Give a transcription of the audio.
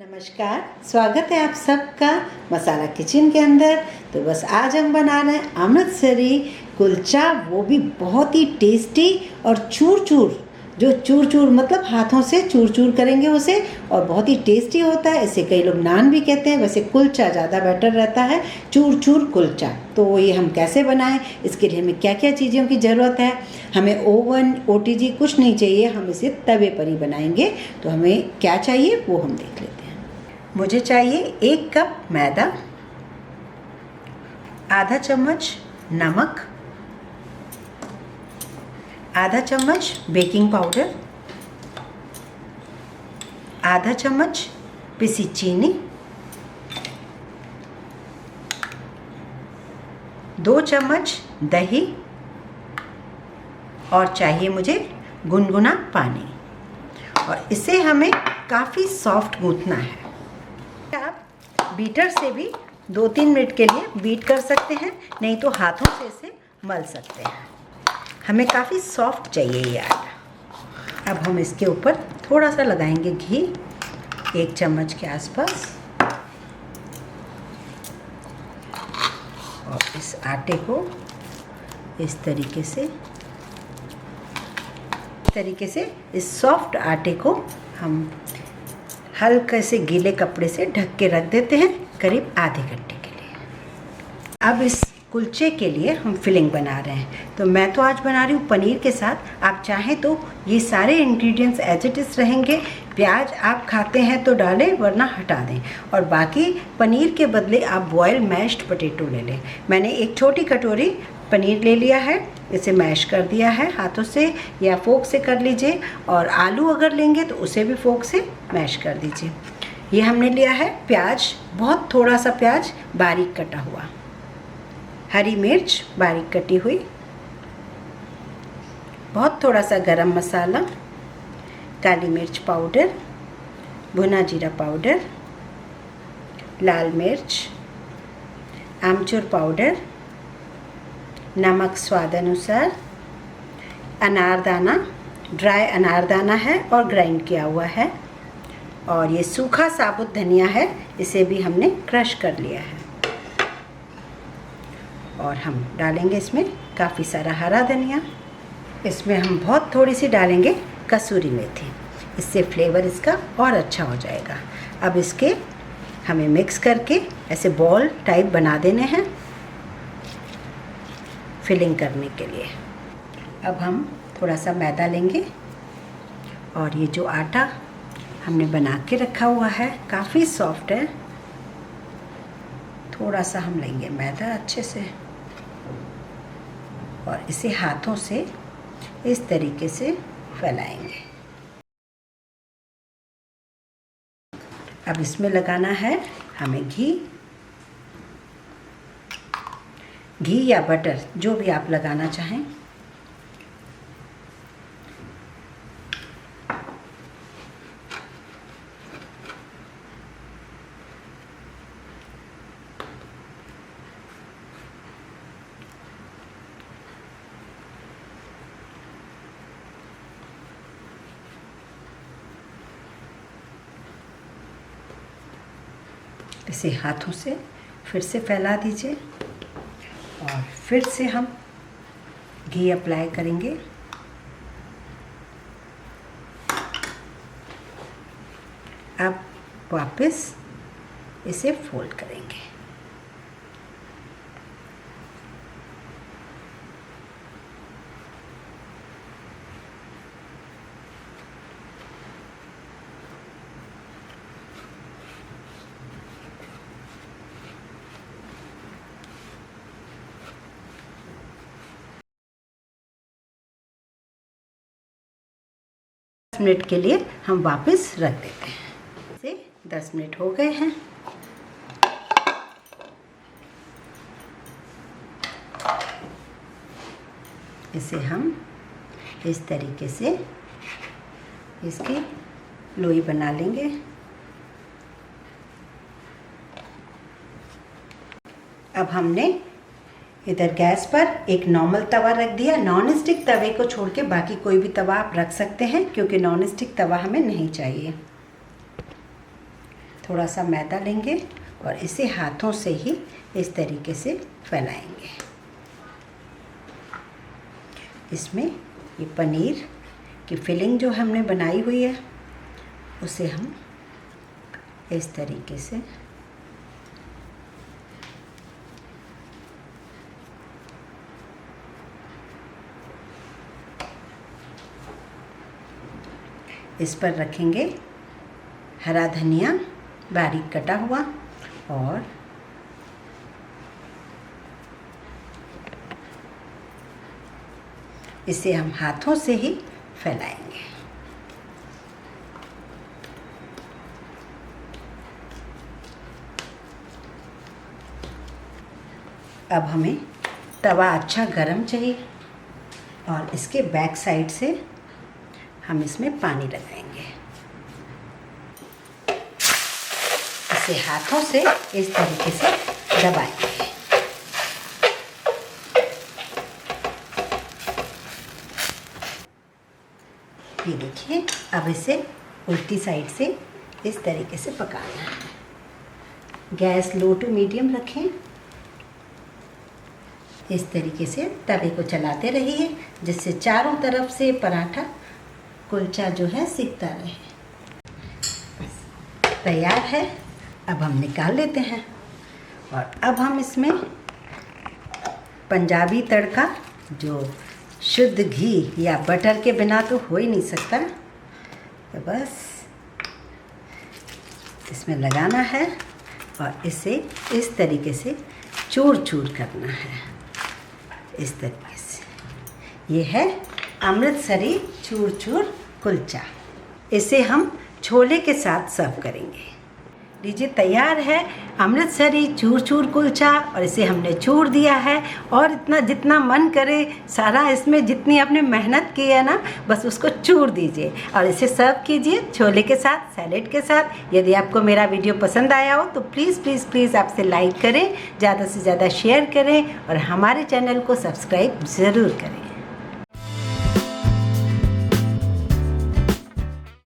नमस्कार, स्वागत है आप सबका मसाला किचन के अंदर। तो बस आज हम बना रहे हैं अमृतसरी कुलचा, वो भी बहुत ही टेस्टी और चूर चूर, जो चूर चूर मतलब हाथों से चूर चूर करेंगे उसे, और बहुत ही टेस्टी होता है। इसे कई लोग नान भी कहते हैं, वैसे कुलचा ज़्यादा बेटर रहता है, चूर चूर कुलचा। तो ये हम कैसे बनाएं, इसके लिए हमें क्या क्या चीज़ों की ज़रूरत है। हमें ओवन ओटीजी कुछ नहीं चाहिए, हम इसे तवे पर ही बनाएंगे। तो हमें क्या चाहिए वो हम देख लेते हैं। मुझे चाहिए 1 कप मैदा, आधा चम्मच नमक, आधा चम्मच बेकिंग पाउडर, आधा चम्मच पिसी चीनी, 2 चम्मच दही, और चाहिए मुझे गुनगुना पानी। और इसे हमें काफ़ी सॉफ्ट गूंथना है। आप बीटर से भी 2-3 मिनट के लिए बीट कर सकते हैं, नहीं तो हाथों से इसे मल सकते हैं। हमें काफ़ी सॉफ्ट चाहिए ये आटा। अब हम इसके ऊपर थोड़ा सा लगाएंगे घी, 1 चम्मच के आसपास, और इस आटे को इस तरीके से इस सॉफ्ट आटे को हम हल्के से गीले कपड़े से ढक के रख देते हैं करीब आधे घंटे के लिए। अब इस कुलचे के लिए हम फिलिंग बना रहे हैं। तो मैं तो आज बना रही हूँ पनीर के साथ। आप चाहें तो ये सारे इंग्रेडिएंट्स एज इट इज़ रहेंगे। प्याज आप खाते हैं तो डालें, वरना हटा दें। और बाकी पनीर के बदले आप बॉयल मैश्ड पोटैटो ले लें। मैंने एक छोटी कटोरी पनीर ले लिया है, इसे मैश कर दिया है हाथों से या फोक से कर लीजिए। और आलू अगर लेंगे तो उसे भी फोक से मैश कर दीजिए। ये हमने लिया है प्याज, बहुत थोड़ा सा प्याज बारीक कटा हुआ, हरी मिर्च बारीक कटी हुई, बहुत थोड़ा सा गरम मसाला, काली मिर्च पाउडर, भुना जीरा पाउडर, लाल मिर्च, आमचूर पाउडर, नमक स्वाद अनुसार, अनारदाना, ड्राई अनारदाना है और ग्राइंड किया हुआ है, और ये सूखा साबुत धनिया है, इसे भी हमने क्रश कर लिया है। और हम डालेंगे इसमें काफ़ी सारा हरा धनिया। इसमें हम बहुत थोड़ी सी डालेंगे कसूरी मेथी, इससे फ्लेवर इसका और अच्छा हो जाएगा। अब इसके हमें मिक्स करके ऐसे बॉल टाइप बना देने हैं फिलिंग करने के लिए। अब हम थोड़ा सा मैदा लेंगे, और ये जो आटा हमने बना के रखा हुआ है काफ़ी सॉफ्ट है। थोड़ा सा हम लेंगे मैदा अच्छे से, और इसे हाथों से इस तरीके से फैलाएंगे। अब इसमें लगाना है हमें घी या बटर, जो भी आप लगाना चाहें। इसे हाथों से फिर से फैला दीजिए, और फिर से हम घी अप्लाई करेंगे। अब वापस इसे फोल्ड करेंगे। मिनट के लिए हम वापस रख देते हैं। इसे 10 मिनट हो गए हैं। इसे हम इस तरीके से इसकी लोई बना लेंगे। अब हमने इधर गैस पर एक नॉर्मल तवा रख दिया। नॉन स्टिक तवे को छोड़ के बाकी कोई भी तवा आप रख सकते हैं, क्योंकि नॉन स्टिक तवा हमें नहीं चाहिए। थोड़ा सा मैदा लेंगे और इसे हाथों से ही इस तरीके से फैलाएंगे। इसमें ये पनीर की फिलिंग जो हमने बनाई हुई है उसे हम इस तरीके से इस पर रखेंगे, हरा धनिया बारीक कटा हुआ, और इसे हम हाथों से ही फैलाएंगे। अब हमें तवा अच्छा गरम चाहिए और इसके बैक साइड से हम इसमें पानी लगाएंगे। इसे हाथों से इस तरीके से दबाएंगे। ये देखिए, अब इसे उल्टी साइड से इस तरीके से पकाना है। गैस लो टू मीडियम रखें। इस तरीके से तवे को चलाते रहिए जिससे चारों तरफ से पराठा कुलचा जो है सिकता रहे। तैयार है, अब हम निकाल लेते हैं। और अब हम इसमें पंजाबी तड़का, जो शुद्ध घी या बटर के बिना तो हो ही नहीं सकता, तो बस इसमें लगाना है और इसे इस तरीके से चूर चूर करना है। इस तरीके से ये है अमृतसरी चूर चूर कुलचा। इसे हम छोले के साथ सर्व करेंगे। लीजिए, तैयार है अमृतसरी चूर चूर कुलचा, और इसे हमने चूर दिया है और इतना जितना मन करे सारा इसमें जितनी आपने मेहनत की है ना, बस उसको चूर दीजिए और इसे सर्व कीजिए छोले के साथ, सैलेड के साथ। यदि आपको मेरा वीडियो पसंद आया हो तो प्लीज़ प्लीज़ प्लीज़ आपसे लाइक करें, ज़्यादा से ज़्यादा शेयर करें और हमारे चैनल को सब्सक्राइब ज़रूर करें।